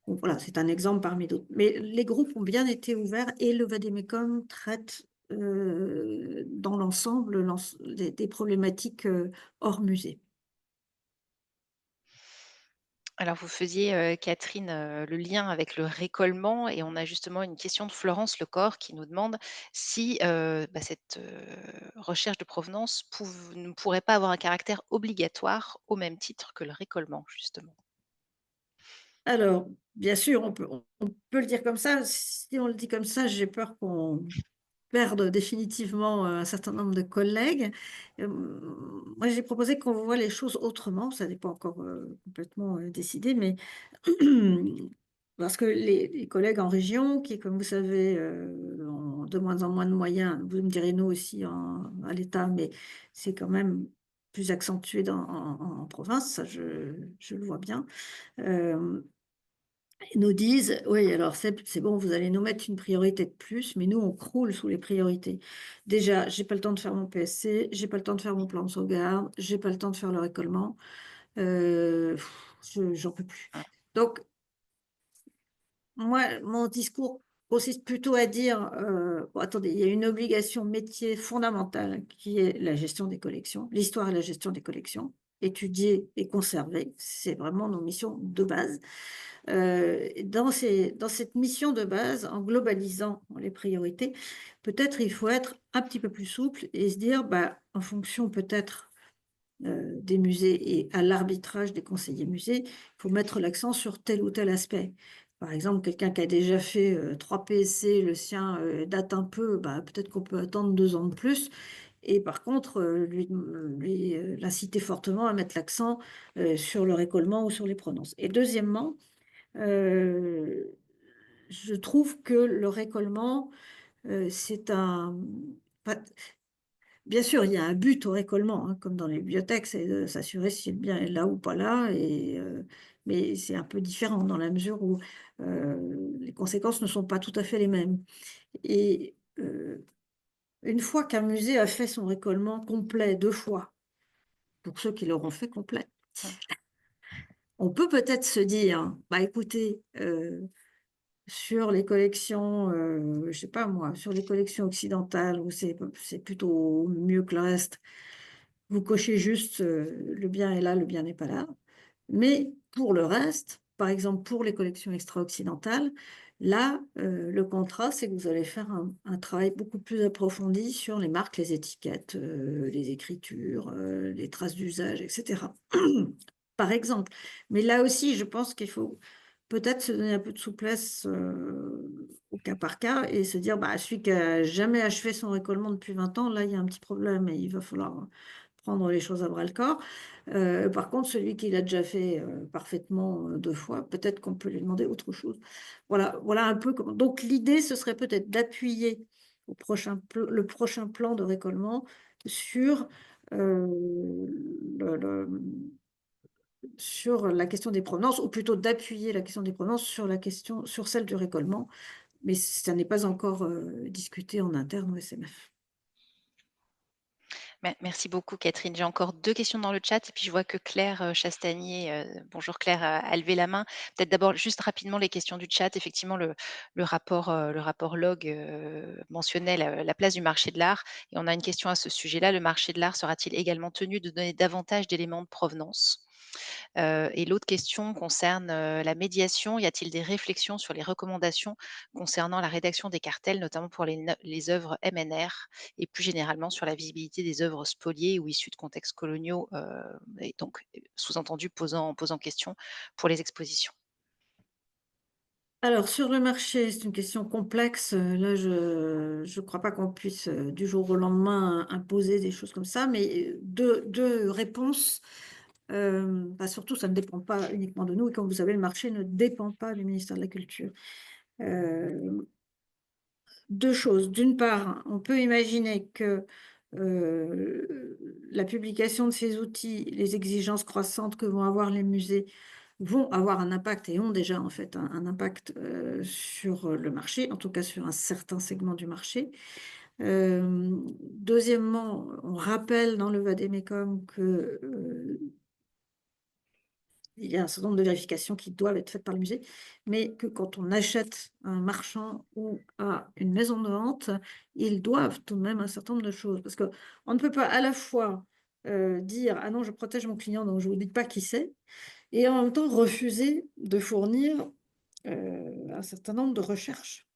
Donc voilà, c'est un exemple parmi d'autres. Mais les groupes ont bien été ouverts et le vade-mecum traite, dans l'ensemble, des problématiques, hors musée. Alors vous faisiez, Catherine, le lien avec le récollement et on a justement une question de Florence Lecor qui nous demande si, cette, recherche de provenance ne pourrait pas avoir un caractère obligatoire au même titre que le récollement justement. Alors, bien sûr, on peut le dire comme ça. Si on le dit comme ça, j'ai peur qu'on perdre définitivement, un certain nombre de collègues. Moi, j'ai proposé qu'on voit les choses autrement. Ça n'est pas encore, complètement, décidé, mais parce que les collègues en région qui, comme vous savez, ont de moins en moins de moyens. Vous me direz nous aussi à l'État, mais c'est quand même plus accentué en province, ça je le vois bien. Euh, Ils nous disent: «Oui, alors c'est bon, vous allez nous mettre une priorité de plus, mais nous, on croule sous les priorités. Déjà, j'ai pas le temps de faire mon PSC, j'ai pas le temps de faire mon plan de sauvegarde, j'ai pas le temps de faire le récolement, heu, j'en peux plus». Donc moi, mon discours consiste plutôt à dire, bon attendez, il y a une obligation métier fondamentale qui est la gestion des collections, l'histoire et la gestion des collections. Étudier et conserver, c'est vraiment nos missions de base. Dans cette mission de base, en globalisant les priorités, peut-être il faut être un petit peu plus souple et se dire, bah, en fonction peut-être des musées et à l'arbitrage des conseillers musées, il faut mettre l'accent sur tel ou tel aspect. Par exemple, quelqu'un qui a déjà fait 3 PSC, le sien date un peu, bah, peut-être qu'on peut attendre 2 ans de plus. Et par contre, l'inciter fortement à mettre l'accent sur le récolement ou sur les prononces. Et deuxièmement, Heu, je trouve que le récollement, c'est un enfin, bien sûr, il y a un but au récolement, hein, comme dans les bibliothèques, c'est de s'assurer si le bien est là ou pas là mais c'est un peu différent dans la mesure où, les conséquences ne sont pas tout à fait les mêmes et une fois qu'un musée a fait son récolement complet 2 fois, pour ceux qui l'auront fait complet, on peut peut-être se dire: «Bah, écoutez, sur les collections, je sais pas moi, sur les collections occidentales où c'est plutôt mieux que le reste, vous cochez juste, le bien est là, le bien n'est pas là. Mais pour le reste, par exemple pour les collections extra-occidentales, là, le contrat, c'est que vous allez faire un travail beaucoup plus approfondi sur les marques, les étiquettes, les écritures, les traces d'usage et cetera. Par exemple. Mais là aussi, je pense qu'il faut peut-être se donner un peu de souplesse, au cas par cas et se dire: «Bah, celui qui a jamais achevé son récolement depuis 20 ans, là, il y a un petit problème et il va falloir prendre les choses à bras-le-corps». Par contre, celui qui l'a déjà fait, parfaitement, 2 fois, peut-être qu'on peut lui demander autre chose. Voilà un peu comment donc l'idée, ce serait peut-être d'appuyer le prochain plan de récolement sur, le, sur la question des provenances ou plutôt d'appuyer la question des provenances sur celle du récolement, mais ça n'est pas encore, discuté en interne au SMF. Merci beaucoup Catherine. J'ai encore 2 questions dans le chat et puis je vois que Claire, Chastanier, bonjour Claire, a levé la main. Peut-être d'abord juste rapidement les questions du chat. Effectivement le rapport log, mentionnait la place du marché de l'art et on a une question à ce sujet-là. Le marché de l'art sera-t-il également tenu de donner davantage d'éléments de provenance? Et l'autre question concerne, la médiation. Y a-t-il des réflexions sur les recommandations concernant la rédaction des cartels, notamment pour les œuvres MNR et plus généralement sur la visibilité des œuvres spoliées ou issues de contextes coloniaux, et donc sous-entendu posant question pour les expositions? Alors sur le marché, c'est une question complexe, là je crois pas qu'on puisse, du jour au lendemain imposer des choses comme ça, mais, 2 réponses. Bah, surtout ça ne dépend pas uniquement de nous et comme vous savez, le marché ne dépend pas du ministère de la Culture. Hem 2 choses. D'une part, on peut imaginer que, la publication de ces outils, les exigences croissantes que vont avoir les musées vont avoir un impact et ont déjà en fait un impact, sur, le marché, en tout cas sur un certain segment du marché. Deuxièmement, on rappelle dans le vade-mecum que, il y a un certain nombre de vérifications qui doivent être faites par le musée, mais que quand on achète à un marchand ou à une maison de vente, ils doivent tout de même un certain nombre de choses. Parce qu'on ne peut pas à la fois dire: «Ah non, je protège mon client, donc je ne vous dis pas qui c'est», et en même temps refuser de fournir un certain nombre de recherches.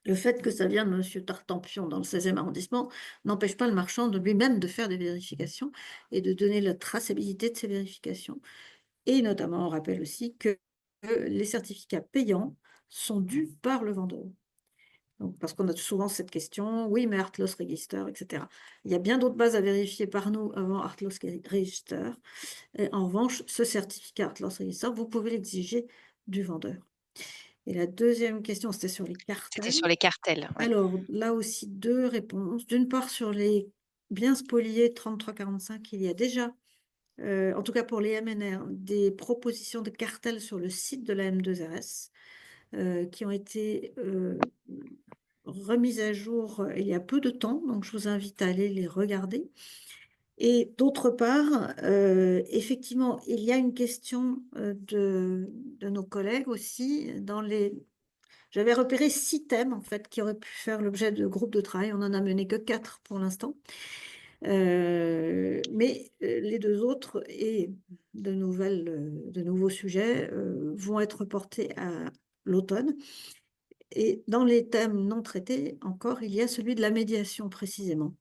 Le fait que ça vient de monsieur Tartampion dans le 16e arrondissement n'empêche pas le marchand de lui-même de faire des vérifications et de donner la traçabilité de ces vérifications. Et notamment, on rappelle aussi que les certificats payants sont dus par le vendeur. Donc, parce qu'on a souvent cette question, oui, mais Art Loss Register, etc. Il y a bien d'autres bases à vérifier par nous avant Art Loss Register. Et en revanche, ce certificat Art Loss Register, vous pouvez l'exiger du vendeur. Et la deuxième question, c'était sur les C'était cartels. sur les cartels, oui. Alors là aussi 2 réponses. D'une part sur les biens spoliés 33-45, il y a déjà, en tout cas pour les MNR, des propositions de cartels sur le site de la M2RS, qui ont été, remises à jour, il y a peu de temps, donc je vous invite à aller les regarder. Et d'autre part, effectivement, il y a une question, de nos collègues aussi dans les j'avais repéré 6 thèmes en fait qui auraient pu faire l'objet de groupes de travail. On en a mené que 4 pour l'instant. Mais, les 2 autres et de nouveaux sujets, vont être portés à l'automne. Et dans les thèmes non traités encore, il y a celui de la médiation précisément.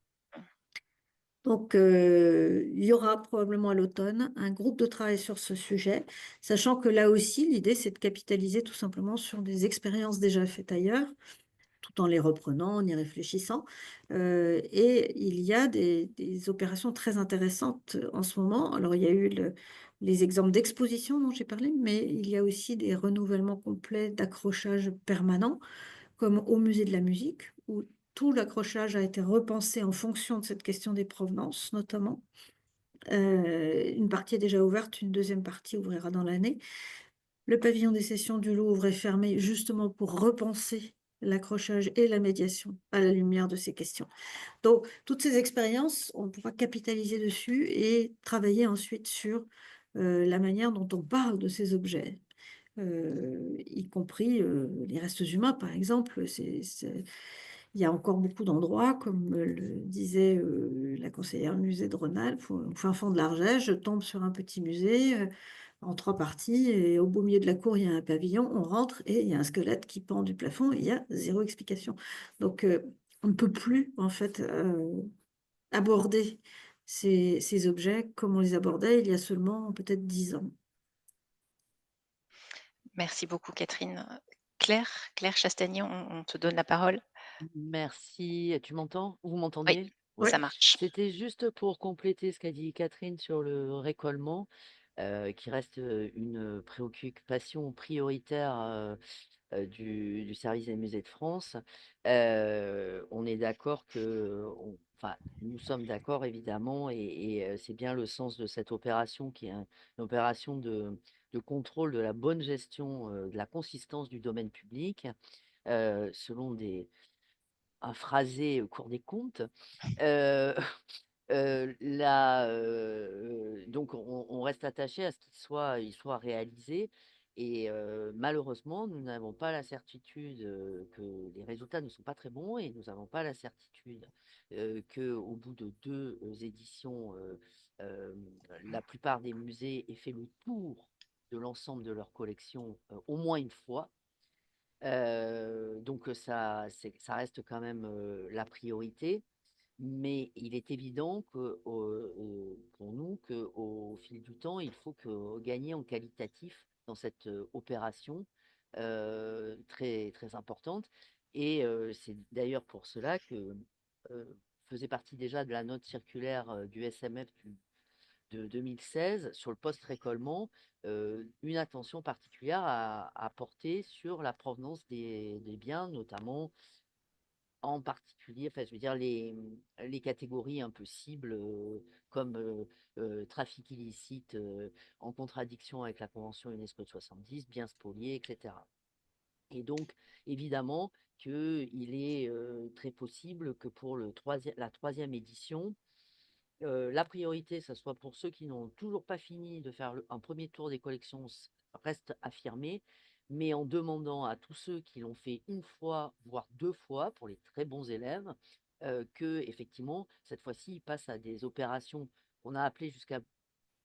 Donc, il y aura probablement à l'automne un groupe de travail sur ce sujet, sachant que là aussi, l'idée, c'est de capitaliser tout simplement sur des expériences déjà faites ailleurs, tout en les reprenant, en y réfléchissant. Et il y a des opérations très intéressantes en ce moment. Alors, il y a eu les exemples d'exposition dont j'ai parlé, mais il y a aussi des renouvellements complets d'accrochages permanents comme au musée de la musique, où tout l'accrochage a été repensé en fonction de cette question des provenances, notamment. Une partie est déjà ouverte, une deuxième partie ouvrira dans l'année. Le pavillon des sessions du Louvre est fermé justement pour repenser l'accrochage et la médiation à la lumière de ces questions. Donc, toutes ces expériences, on pourra capitaliser dessus et travailler ensuite sur la manière dont on parle de ces objets, y compris les restes humains, par exemple. Il y a encore beaucoup d'endroits, comme le disait la conseillère musée de Rhône-Alpes, au fin fond de l'Ardèche, je tombe sur un petit musée en 3 parties, et au beau milieu de la cour, il y a un pavillon, on rentre et il y a un squelette qui pend du plafond, et il y a zéro explication. Donc, on ne peut plus, en fait, aborder ces objets comme on les abordait il y a seulement peut-être 10 ans. Merci beaucoup Catherine. Claire Chastagnier, on te donne la parole. Merci, tu m'entends? Vous Oui, m'entendez? Ouais. ça marche. C'était juste pour compléter ce qu'a dit Catherine sur le récollement, qui reste, une préoccupation prioritaire, du service des musées de France. On est d'accord enfin, nous sommes d'accord évidemment et c'est bien le sens de cette opération qui est une opération de contrôle de la bonne gestion, de la consistance du domaine public, selon un phrasé, Cour des comptes. Heu, donc on reste attaché à ce qu'il soit réalisé et malheureusement, nous n'avons pas la certitude, que les résultats ne sont pas très bons et nous n'avons pas la certitude, qu'au bout de 2 éditions, la plupart des musées aient fait le tour de l'ensemble de leur collection, au moins une fois. Donc ça reste quand même, la priorité, mais il est évident que, pour nous, qu'au fil du temps, il faut gagner en qualitatif dans cette, opération, très, très importante et c'est d'ailleurs pour cela que, faisait partie déjà de la note circulaire, du SMF de 2016 sur le post-récolement, une attention particulière à porter sur la provenance des biens, notamment en particulier, enfin, je veux dire les catégories un peu cibles, comme, trafic illicite, en contradiction avec la convention UNESCO de 70, biens spoliés et cetera. Et donc évidemment qu'il est, très possible que pour la troisième édition, la priorité, ça soit pour ceux qui n'ont toujours pas fini de faire un premier tour des collections, reste affirmée, mais en demandant à tous ceux qui l'ont fait une fois, voire 2 fois, pour les très bons élèves, que effectivement, cette fois-ci, ils passent à des opérations qu'on a appelées jusqu'à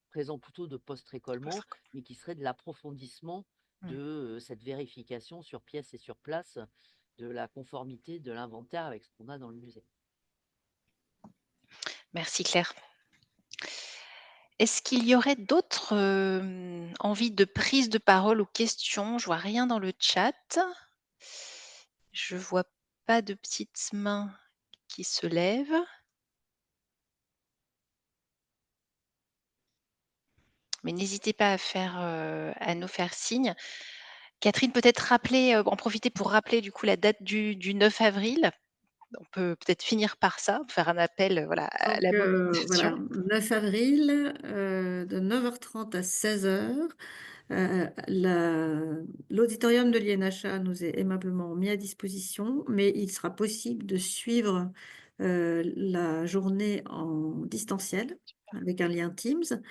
présent plutôt de post-récolement, mais qui seraient de l'approfondissement Mmh. de cette vérification sur pièce et sur place de la conformité de l'inventaire avec ce qu'on a dans le musée. Merci Claire. Est-ce qu'il y aurait d'autres, envies de prise de parole ou questions? Je vois rien dans le chat. Je vois pas de petites mains qui se lèvent, mais n'hésitez pas à nous faire signe. Catherine, peut-être rappeler, en profiter pour rappeler du coup la date du 9 avril. On peut peut-être finir par ça, faire un appel, voilà, à Donc la mobilisation. voilà, 9 avril, de 9h30 à 16h. L'auditorium de l'INHA nous est aimablement mis à disposition, mais il sera possible de suivre la journée en distanciel avec un lien Teams.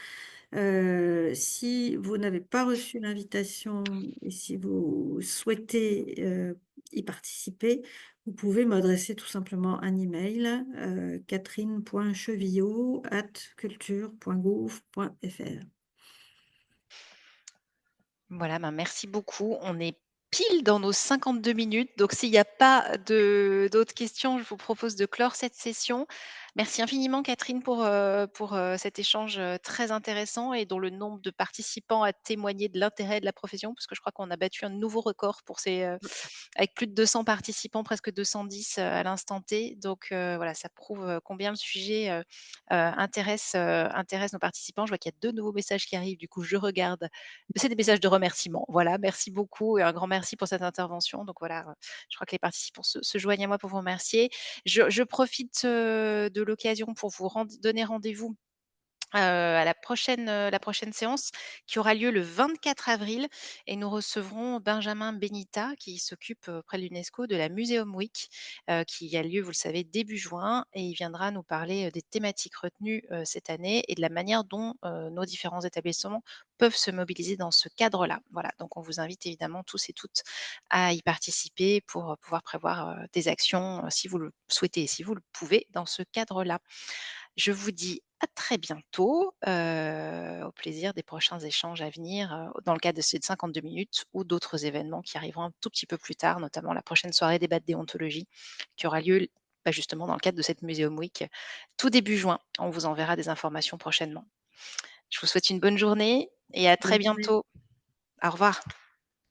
Si vous n'avez pas reçu l'invitation et si vous souhaitez y participer, vous pouvez m'adresser tout simplement un email, catherine.chevillot@culture.gouv.fr. Voilà, ben, merci beaucoup. On est pile dans nos 52 minutes, donc s'il n'y a pas d'autres questions, je vous propose de clore cette session. Merci infiniment Catherine pour cet échange, très intéressant et dont le nombre de participants a témoigné de l'intérêt de la profession, parce que je crois qu'on a battu un nouveau record pour avec plus de 200 participants, presque 210, à l'instant T. Donc voilà, ça prouve, combien le sujet, intéresse nos participants. Je vois qu'il y a 2 nouveaux messages qui arrivent, du coup je regarde. C'est des messages de remerciement. Voilà, merci beaucoup et un grand merci pour cette intervention. Donc voilà, je crois que les participants se joignent à moi pour vous remercier. Je profite, de l'occasion pour vous donner rendez-vous à la prochaine séance qui aura lieu le 24 avril et nous recevrons Benjamin Benita qui s'occupe, auprès de l'UNESCO de la Museum Week, qui a lieu, vous le savez, début juin et il viendra nous parler, des thématiques retenues, cette année et de la manière dont, nos différents établissements peuvent se mobiliser dans ce cadre-là. Voilà, donc on vous invite évidemment tous et toutes à y participer pour, pouvoir prévoir, des actions, si vous le souhaitez et si vous le pouvez dans ce cadre-là. Je vous dis à très bientôt, au plaisir des prochains échanges à venir, dans le cadre de ces 52 minutes ou d'autres événements qui arriveront un tout petit peu plus tard, notamment la prochaine soirée débat de déontologie qui aura lieu, bah, justement dans le cadre de cette Museum Week, tout début juin. On vous enverra des informations prochainement. Je vous souhaite une bonne journée et à très Bonne journée. bientôt. Au revoir.